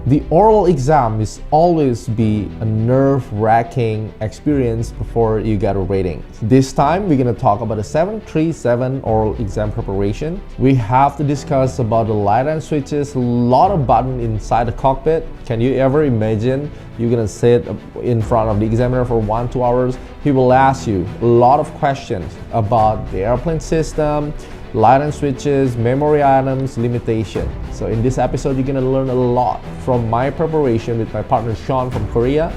The oral exam is always be a nerve-wracking experience before you get a rating. This time we're gonna talk about the 737 oral exam preparation. We have to discuss about the light and switches, a lot of buttons inside the cockpit. Can you ever imagine you're gonna sit in front of the examiner for 1-2 hours? He will ask you a lot of questions about the airplane system, light and switches, memory items, limitation. So in this episode, you're gonna learn a lot from my preparation with my partner Sean from Korea.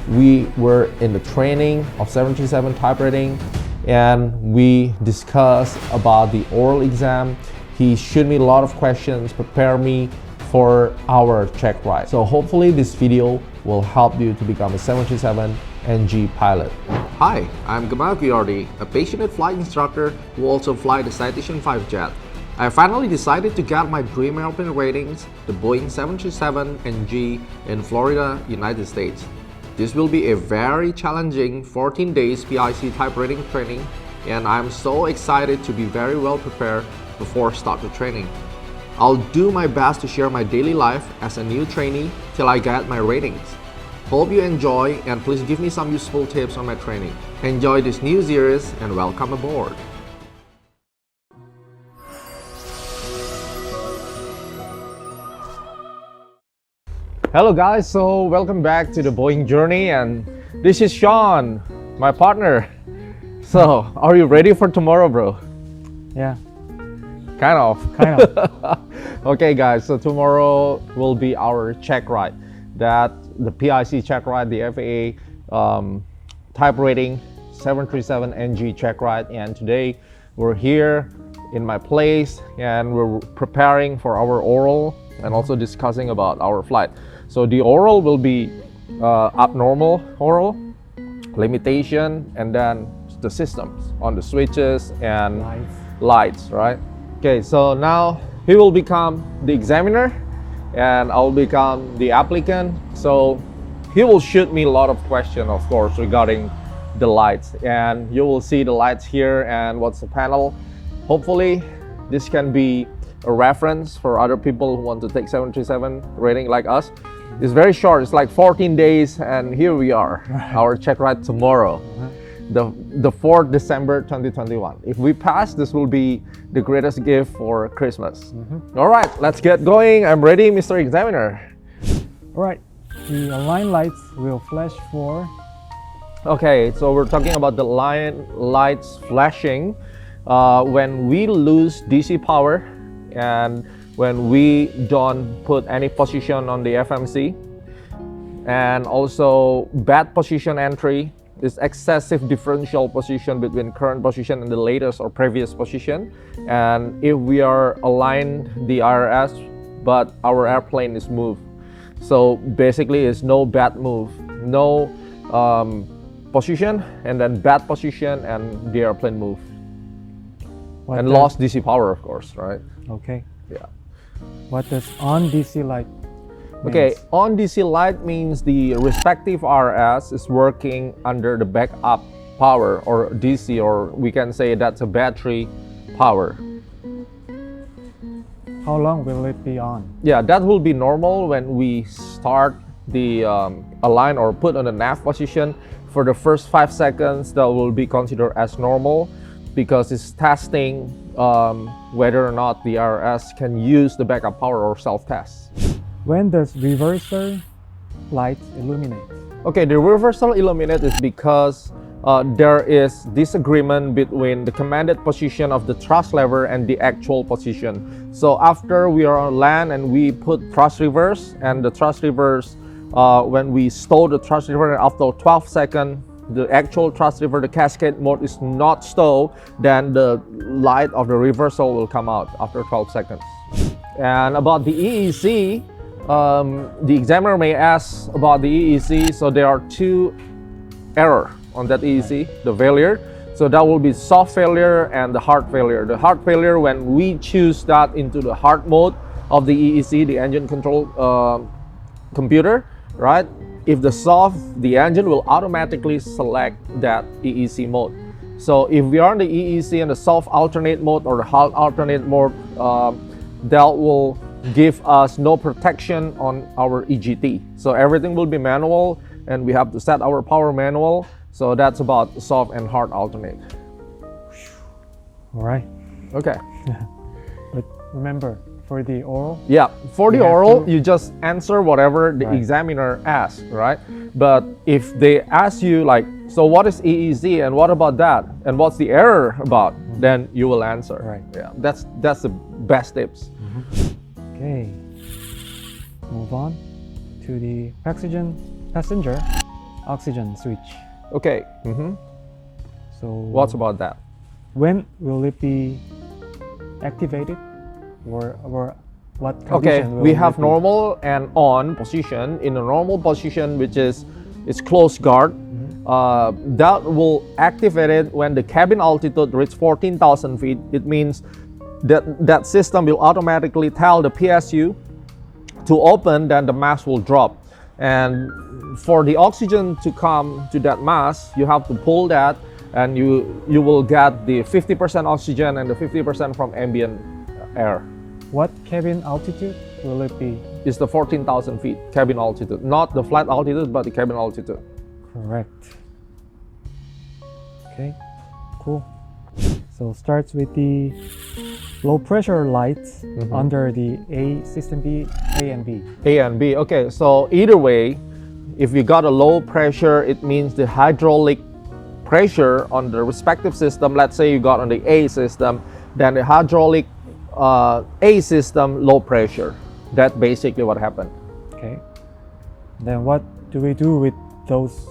We were in the training of 737 type rating and we discussed about the oral exam. He showed me a lot of questions, prepared me for our Checkride. So hopefully this video will help you to become a 737 NG pilot. Hi, I'm Gamal Giardi, a passionate flight instructor who also fly the Citation 5 jet. I finally decided to get my dream airplane ratings, the Boeing 737 NG in Florida, United States. This will be a very challenging 14 days PIC type rating training, and I'm so excited to be very well prepared before start the training. I'll do my best to share my daily life as a new trainee till I get my ratings. Hope you enjoy and please give me some useful tips on my training. Enjoy this new series and welcome aboard. Hello guys, so welcome back to the Boeing journey, and this is Sean, my partner. So, are you ready for tomorrow, bro? Yeah. Kind of. Okay guys, so tomorrow will be our Checkride. That the PIC Checkride, the FAA type rating 737 NG Checkride, and today we're here in my place and we're preparing for our oral and also discussing about our flight. So the oral will be abnormal oral, limitation, and then the systems on the switches and lights, right? Okay, so now he will become the examiner and I'll become the applicant. So he will shoot me a lot of questions, of course, regarding the lights, and you will see the lights here and what's the panel. Hopefully this can be a reference for other people who want to take 737 rating like us. It's very short, it's like 14 days and here we are, our Checkride tomorrow, the 4th December 2021. If we pass, this will be the greatest gift for Christmas. All right, let's get going. I'm ready, Mr. Examiner. All right, the line lights will flash for... Okay, so we're talking about the line lights flashing when we lose DC power and when we don't put any position on the FMC, and also bad position entry is excessive differential position between current position and the latest or previous position. And if we are aligned the IRS but our airplane is moved, so basically it's no bad move, no position and then bad position and the airplane move. What and lost DC power, of course, right? Okay. Yeah. What does on DC light means? Okay, on DC light means the respective RS is working under the backup power or DC, or we can say that's a battery power. How long will it be on? Yeah, that will be normal when we start the align or put on the nav position. For the first 5 seconds, that will be considered as normal because it's testing whether or not the RS can use the backup power or self-test. When does reverser light illuminate? Okay, the reversal illuminate is because there is disagreement between the commanded position of the thrust lever and the actual position. So after we are on land and we put thrust reverse, and the thrust reverse, when we stall the thrust lever after 12 seconds, the actual thrust lever, the cascade mode is not stalled, then the light of the reversal will come out after 12 seconds. And about the EEC, the examiner may ask about the EEC. So there are two errors on that EEC, the failure. So that will be soft failure and the hard failure. The hard failure, when we choose that into the hard mode of the EEC, the engine control computer, right? If the soft, the engine will automatically select that EEC mode. So if we are in the EEC and the soft alternate mode or the hard alternate mode, that will give us no protection on our EGT. So everything will be manual, and we have to set our power manual. So that's about soft and hard alternate. All right. Okay. But remember, for the oral, Yeah, for the You have oral, to- you just answer whatever the Right. examiner asks, right? But if they ask you like, so what is EEZ and what about that? And what's the error about? Then you will answer. Right. Yeah, that's the best tips. okay. Move on to the passenger oxygen switch. Okay. So What's about that? when will it be activated, or what condition Okay, will we it have be? normal and on position. In a normal position, which is closed guard, that will activate it when the cabin altitude reaches 14,000 feet. It means that system will automatically tell the PSU to open, then the mask will drop. And for the oxygen to come to that mask, you have to pull that, and you will get the 50% oxygen and the 50% from ambient air. What cabin altitude will it be? It's the 14,000 feet cabin altitude, not the flight altitude, but the cabin altitude. Correct. Okay, cool. So starts with the low pressure lights under the A system B, A and B. A and B. Okay, so either way, if you got a low pressure, it means the hydraulic pressure on the respective system. Let's say you got on the A system, then the hydraulic A system low pressure. That's basically what happened. Okay. Then what do we do with those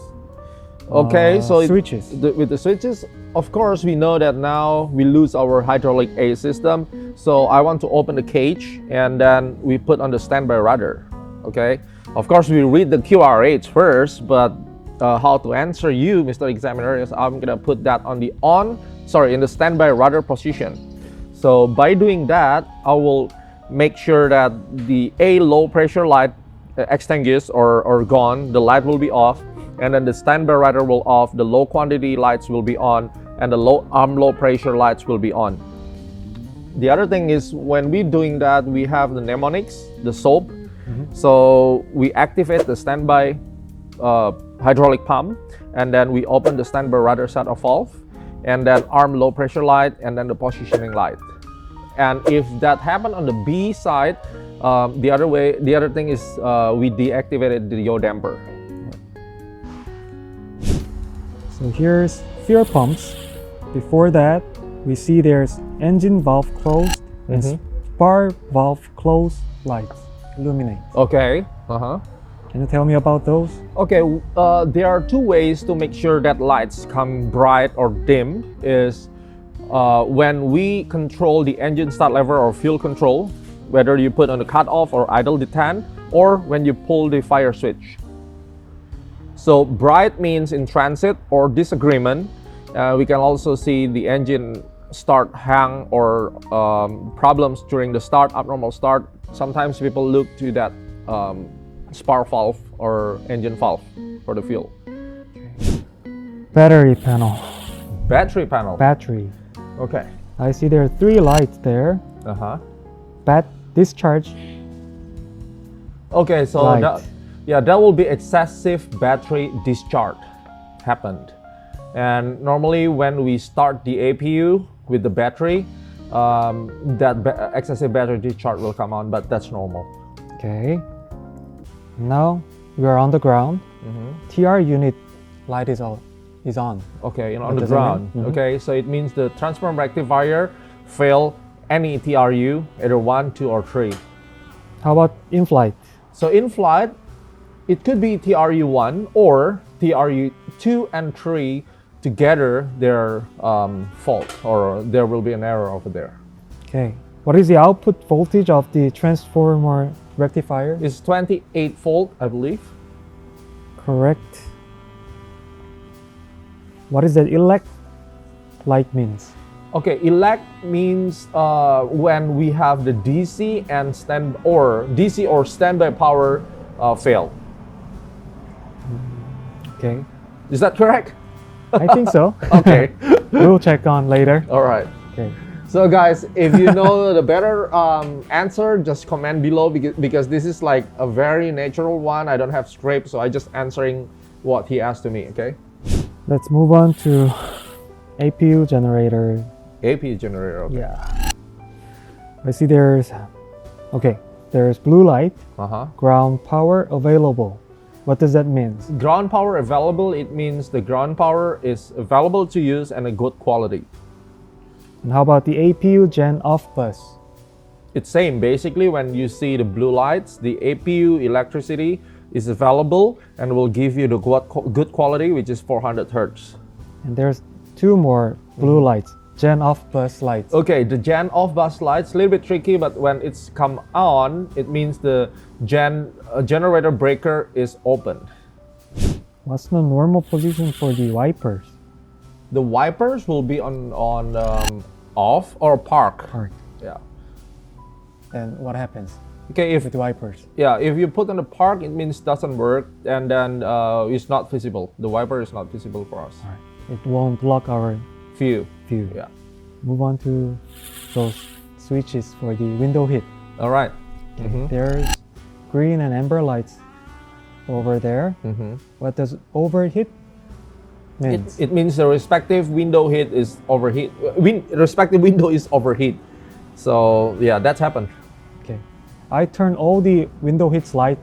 Okay, so switches? with the switches, of course, we know that now we lose our hydraulic A system. So I want to open the cage, and then we put on the standby rudder. Okay, of course, we read the QRH first, but how to answer you, Mr. Examiner, is I'm gonna put that on the in the standby rudder position. So by doing that, I will make sure that the A low pressure light extinguished or gone, the light will be off, and then the standby rudder will off, the low quantity lights will be on, and the low pressure lights will be on. The other thing is, when we're doing that, we have the mnemonics, the soap. So we activate the standby hydraulic pump, and then we open the standby rudder set of valve, and then arm low pressure light, and then the positioning light. And if that happened on the B side, the other thing is we deactivated the yaw damper. So here's fuel pumps. Before that, we see there's engine valve closed and spar valve closed lights illuminate. Okay. Can you tell me about those? Okay, there are two ways to make sure that lights come bright or dim. Is when we control the engine start lever or fuel control, whether you put on the cutoff or idle detent, or when you pull the fire switch. So bright means in transit or disagreement. We can also see the engine start hang or problems during the start, abnormal start. Sometimes people look to that spark valve or engine valve for the fuel. Battery panel. Battery panel. Battery. Okay. I see there are 3 lights there. Discharge. Okay, so Light. that will be excessive battery discharge happened. And normally when we start the APU with the battery, excessive battery discharge will come on, but that's normal. Okay. Now we are on the ground. TR unit light is on. Okay, on What the does that ground. mean? Okay, so it means the transformer rectifier fail any TRU, either 1, 2, or 3. How about in flight? So in flight, it could be TRU1 or TRU2 and 3 together, their fault, or there will be an error over there. Okay. What is the output voltage of the transformer rectifier? It's 28 volt, I believe. Correct. What is that elect light means? Okay, elect means when we have the DC and DC or standby power fail. Okay. Is that correct? I think so. Okay. We'll check on later. All right. Okay. So guys, if you know the better answer, just comment below, because this is like a very natural one. I don't have script, so I just answering what he asked to me, okay? Let's move on to APU generator. APU generator, okay. Yeah. I see there's blue light, ground power available. What does that mean? Ground power available, it means the ground power is available to use and a good quality. And how about the APU gen off bus? It's same. Basically, when you see the blue lights, the APU electricity is available and will give you the good quality, which is 400 hertz. And there's two more blue lights, gen off bus lights. Okay, the gen off bus lights, a little bit tricky, but when it's come on, it means the generator breaker is open. What's the normal position for the wipers? The wipers will be on off or park. Park. Yeah. And what happens Okay, if with the wipers? if you put on the park, it means doesn't work, and then it's not visible. The wiper is not visible for us. All right. It won't block our View. view. Yeah. Move on to those switches for the window heat. All right. There's green and amber lights over there. What does overheat mean? It means the respective window heat is overheat. Respective window is overheat. So yeah, that's happened. Okay. I turn all the window heat light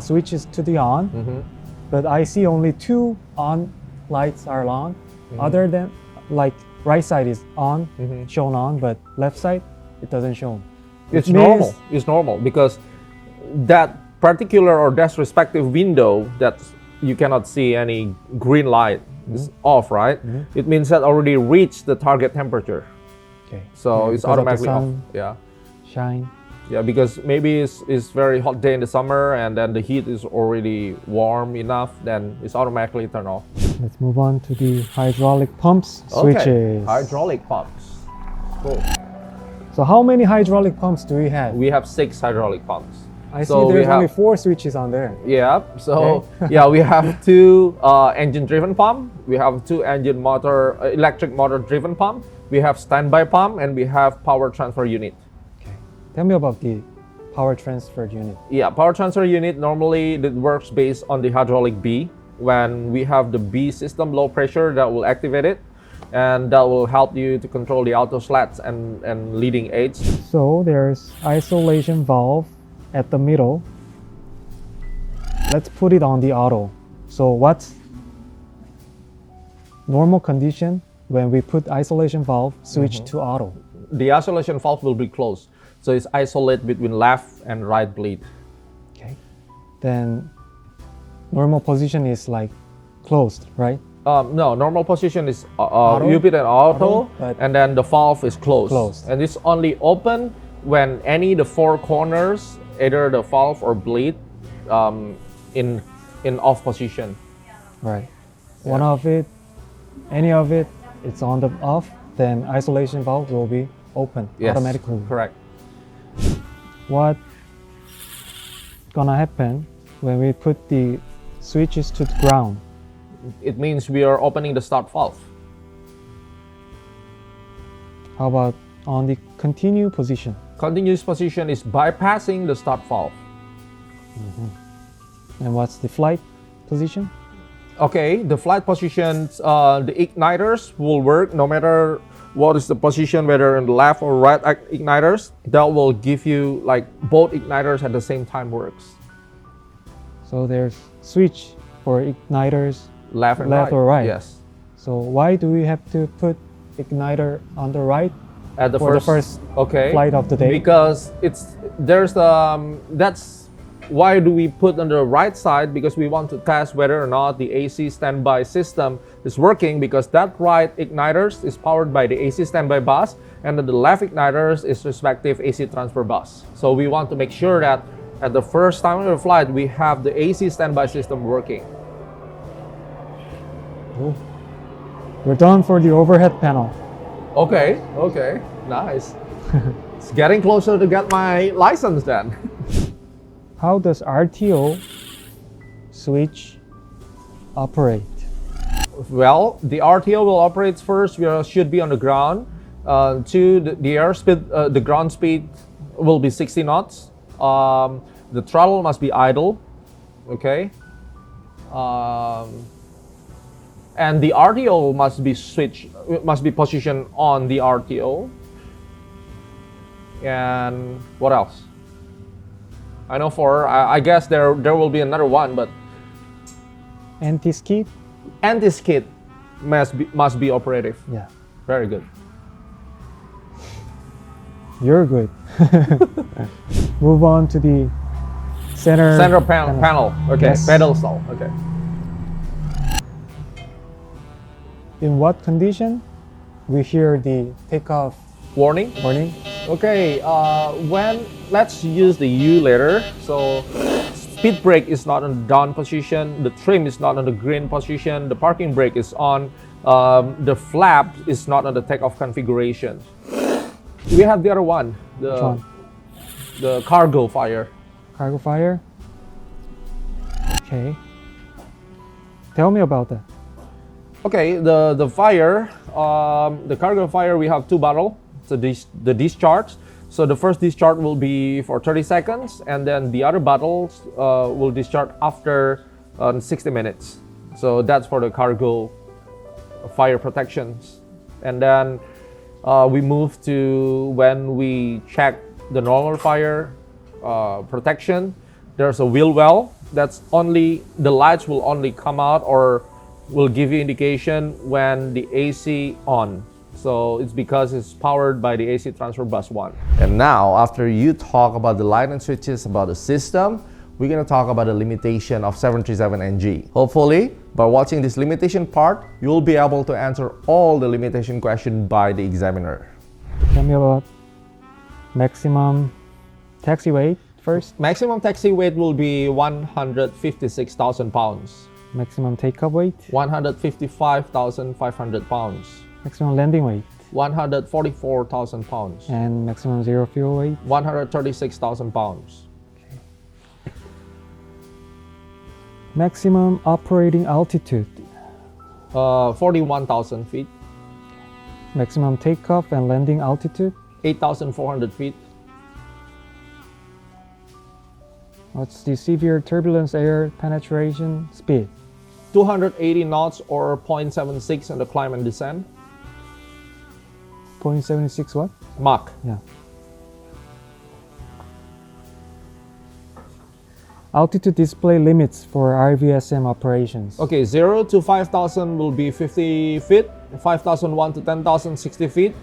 switches to the on, but I see only two on lights are on. Other than like right side is on, shown on, but left side it doesn't show. It's normal. It's normal because that particular or that respective window that you cannot see any green light is off, right? It means that already reached the target temperature. Okay. So it's because of the automatically off. sun Yeah. shine. Yeah, because maybe it's very hot day in the summer and then the heat is already warm enough, then it's automatically turned off. Let's move on to the hydraulic pumps switches. Okay. Hydraulic pumps. Cool. So how many hydraulic pumps do we have? We have 6 hydraulic pumps. I see So we there's have- only 4 switches on there. Yeah, so yeah, we have 2 engine-driven pump. We have 2 electric motor-driven pump. We have standby pump, and we have power transfer unit. Okay. Tell me about the power transfer unit. Yeah, power transfer unit normally it works based on the hydraulic B. When we have the B system low pressure, that will activate it, and that will help you to control the auto slats and leading edge. So there's isolation valve at the middle. Let's put it on the auto. So what's normal condition when we put isolation valve switch to auto? The isolation valve will be closed, so it's isolate between left and right bleed. Okay. Then normal position is like closed, right? No, normal position is Auto? you put an auto, but- and then the valve is closed. Closed. And it's only open when any the 4 corners, either the valve or bleed, in off position. Right. One of it, any of it, it's on the off, then isolation valve will be open Yes, automatically. correct. What gonna happen when we put the switches to the ground? It means we are opening the start valve. How about on the continue position? Continuous position is bypassing the start valve. And what's the flight position? Okay, the flight positions, the igniters will work no matter what is the position, whether in the left or right igniters. That will give you like both igniters at the same time works. So there's switch for igniters Left and left right. or right. Yes. So why do we have to put igniter on the right At the for first, the first okay. flight of the day? Because that's why do we put on the right side, because we want to test whether or not the AC standby system is working, because that right igniters is powered by the AC standby bus, and then the left igniters is respective AC transfer bus. So we want to make sure that at the first time of the flight we have the AC standby system working. Oh. We're done for the overhead panel. Okay, nice. It's getting closer to get my license then. How does RTO switch operate? Well, the RTO will operate first. We should be on the ground. The airspeed, the ground speed will be 60 knots. The throttle must be idle, okay? And the RTO must be positioned on the RTO. And what else? I know I guess there will be another one, but Anti-skid? anti-skid must be operative. Yeah. Very good. You're good. Move on to the center Panel. Okay. Yes. Pedestal. Okay. In what condition we hear the takeoff Warning. warning? Okay. Let's use the U letter. So speed brake is not on the down position. The trim is not on the green position. The parking brake is on. The flap is not on the takeoff configuration. We have the other one. Which one? The cargo fire. Cargo fire? Okay. Tell me about that. Okay, the fire, the cargo fire, we have two bottles. So the discharge. So the first discharge will be for 30 seconds, and then the other bottles will discharge after 60 minutes. So that's for the cargo fire protections. And then we move to when we check the normal fire protection. There's a wheel well. That's only the lights will only come out or will give you indication when the AC on. So it's because it's powered by the AC transfer bus 1. And now, after you talk about the light and switches, about the system, we're gonna talk about the limitation of 737NG. Hopefully, by watching this limitation part, you'll be able to answer all the limitation questions by the examiner. Tell me about maximum taxi weight first. Maximum taxi weight will be 156,000 pounds. Maximum takeoff weight. 155,500 pounds. Maximum landing weight. 144,000 pounds. And maximum zero fuel weight. 136,000 pounds. Maximum operating altitude. 41,000 feet. Maximum takeoff and landing altitude. 8,400 feet. What's the severe turbulence air penetration speed? 280 knots or 0.76 on the climb and descent. 0.76 what? Mach. Yeah. Altitude display limits for RVSM operations. Okay, 0 to 5,000 will be 50 feet. 5,001 to 10,000, 60 feet.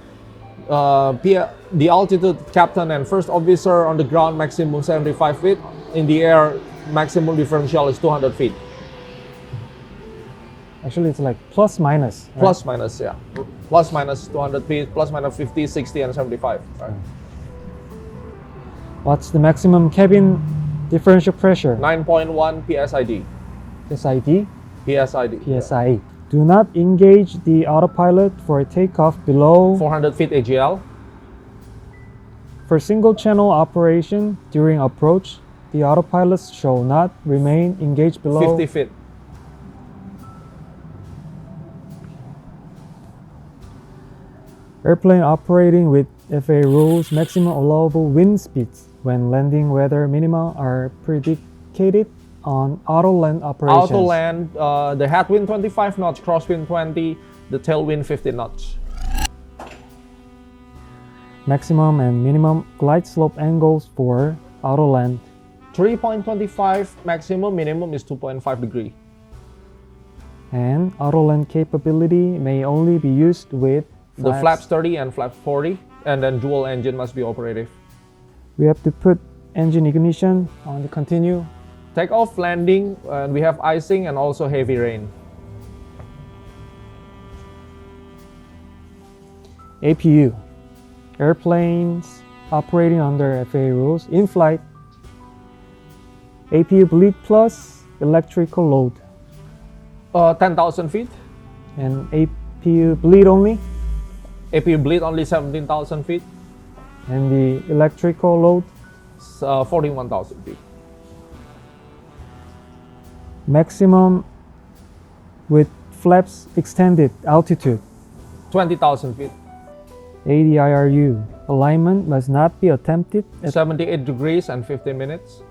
The altitude captain and first officer on the ground maximum 75 feet. In the air, maximum differential is 200 feet. Actually, it's like plus minus. Right? Plus minus, yeah. Plus minus 200 feet, plus minus 50, 60, and 75. Right. What's the maximum cabin differential pressure? 9.1 PSID. SID? PSID. PSI. Do not engage the autopilot for takeoff below 400 feet AGL. For single channel operation during approach, the autopilot shall not remain engaged below 50 feet. Airplane operating with FAA rules, maximum allowable wind speeds when landing weather minima are predicated on auto land operations. Auto land, the headwind 25 knots, crosswind 20, the tailwind 15 knots. Maximum and minimum glide slope angles for auto land. 3.25 maximum, minimum is 2.5 degree. And auto land capability may only be used with The flaps 30 and flaps 40, and then dual engine must be operative. We have to put engine ignition on the continue. Takeoff, landing, and we have icing and also heavy rain. APU. Airplanes operating under FAA rules in flight. APU bleed plus electrical load. 10,000 feet. And APU bleed only. APU bleed only 17,000 feet. And the electrical load. 41,000 feet. Maximum with flaps extended altitude. 20,000 feet. ADIRU. Alignment must not be attempted at 78 degrees and 15 minutes.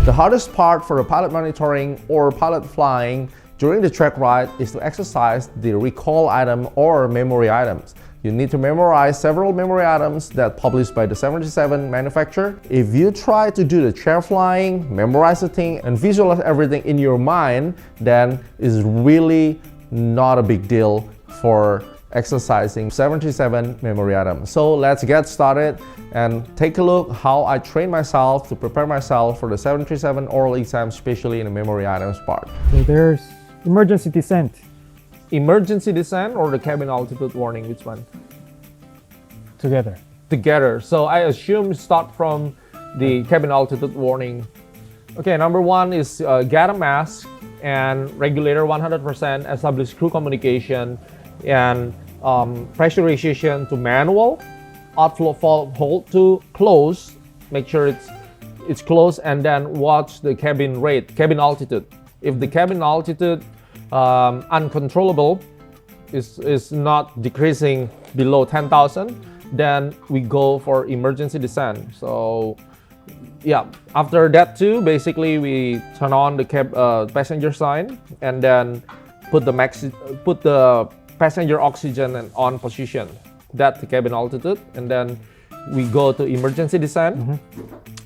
The hardest part for the pilot monitoring or pilot flying during the track ride is to exercise the recall item or memory items. You need to memorize several memory items that published by the 737 manufacturer. If you try to do the chair flying, memorize the thing, and visualize everything in your mind, then it's really not a big deal for exercising 737 memory items. So let's get started and take a look how I train myself to prepare myself for the 737 oral exam, especially in the memory items part. So there's emergency descent. Emergency descent or the cabin altitude warning, which one? Together. Together. So I assume start from the cabin altitude warning. Okay, number one is get a mask and regulator 100%, establish crew communication, and pressurization to manual, outflow valve hold to close, make sure it's closed, and then watch the cabin rate, cabin altitude. If the cabin altitude uncontrollable is not decreasing below 10,000, then we go for emergency descent. So yeah, after that too, basically we turn on the passenger sign and then put the passenger oxygen and on position. That's the cabin altitude, and then we go to emergency descent.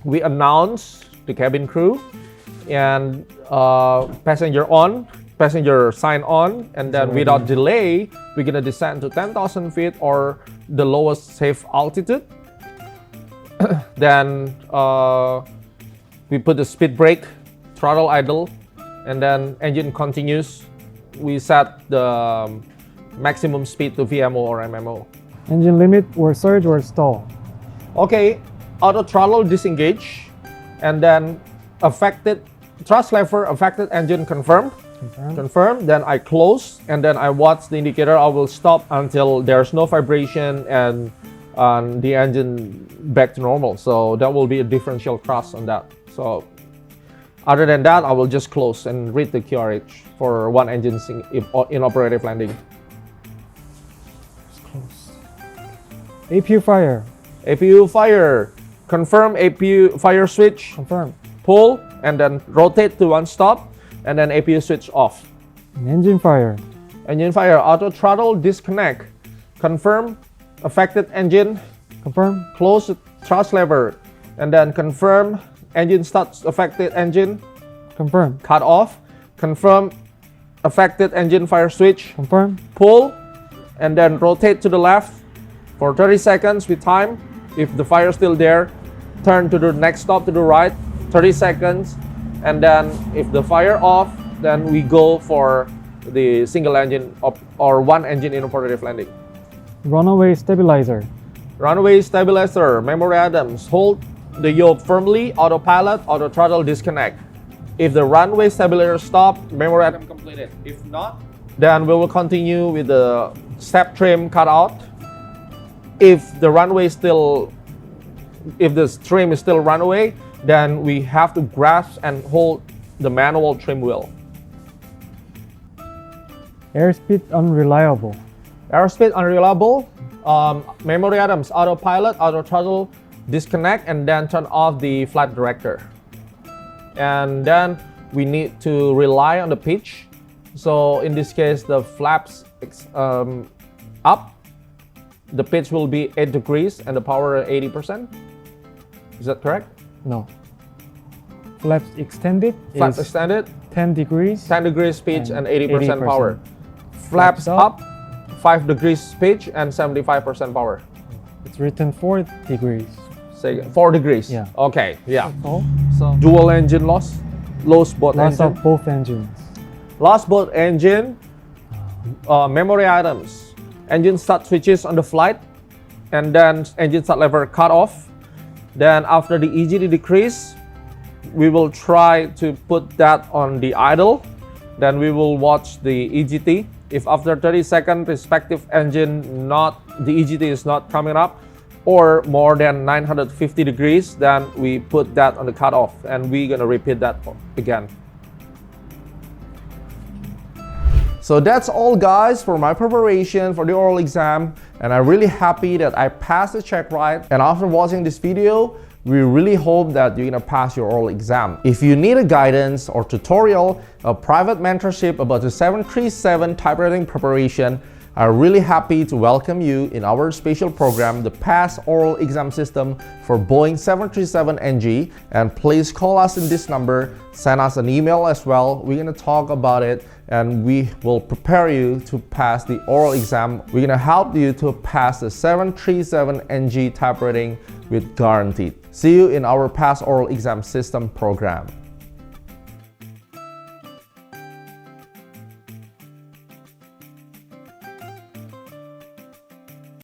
We announce the cabin crew and passenger sign on, and then without delay, we're gonna descend to 10,000 feet or the lowest safe altitude. Then we put the speed brake, throttle idle, and then engine continues. We set the maximum speed to VMO or MMO. Engine limit or surge or stall. Okay, auto throttle disengage, and then affected thrust lever, affected engine confirmed. Confirm. Then I close, and then I watch the indicator. I will stop until there's no vibration and the engine back to normal. So that will be a differential thrust on that. So other than that, I will just close and read the QRH for one engine in operative landing. APU fire. APU fire. Confirm APU fire switch. Confirm. Pull and then rotate to one stop, and then APU switch off. Engine fire. Engine fire. Auto throttle disconnect. Confirm affected engine. Confirm. Close the thrust lever, and then confirm engine starts affected engine. Confirm. Cut off. Confirm affected engine fire switch. Confirm. Pull and then rotate to the left for 30 seconds with time. If the fire is still there, turn to the next stop to the right, 30 seconds, and then if the fire off, then we go for the single engine or one engine in operative landing. Runaway stabilizer. Runway stabilizer, memory items, hold the yoke firmly, autopilot, auto throttle disconnect. If the runway stabilizer stop, memory item completed. If not, then we will continue with the step trim cut out. If the trim is still runaway, then we have to grasp and hold the manual trim wheel. Airspeed unreliable. Airspeed unreliable. Memory items, autopilot, auto throttle disconnect, and then turn off the flight director. And then we need to rely on the pitch. So in this case, the flaps up. The pitch will be 8 degrees and the power 80%. Is that correct? No. Flaps extended. Flaps is extended, 10 degrees. 10 degrees pitch and 80% 80%. power. Flaps up, 5 degrees pitch and 75% power. It's written 4 degrees. Say 4 degrees. Yeah. Okay. Yeah. So Dual engine loss. Lost both loss engine. of both engines. Lost both engine. Memory items. Engine start switches on the flight, and then engine start lever cut off. Then after the EGT decrease, we will try to put that on the idle. Then we will watch the EGT. If after 30 seconds respective engine the EGT is not coming up or more than 950 degrees, then we put that on the cutoff, and we're gonna repeat that again. So that's all, guys, for my preparation for the oral exam. and I'm really happy that I passed the Checkride. And after watching this video, we really hope that you're gonna pass your oral exam. If you need a guidance or tutorial, a private mentorship about the 737 typewriting preparation, I'm really happy to welcome you in our special program, the Pass Oral Exam System for Boeing 737 NG. And please call us in this number, send us an email as well. We're gonna talk about it and we will prepare you to pass the oral exam. We're gonna help you to pass the 737 NG typewriting with guaranteed. See you in our Pass Oral Exam System program.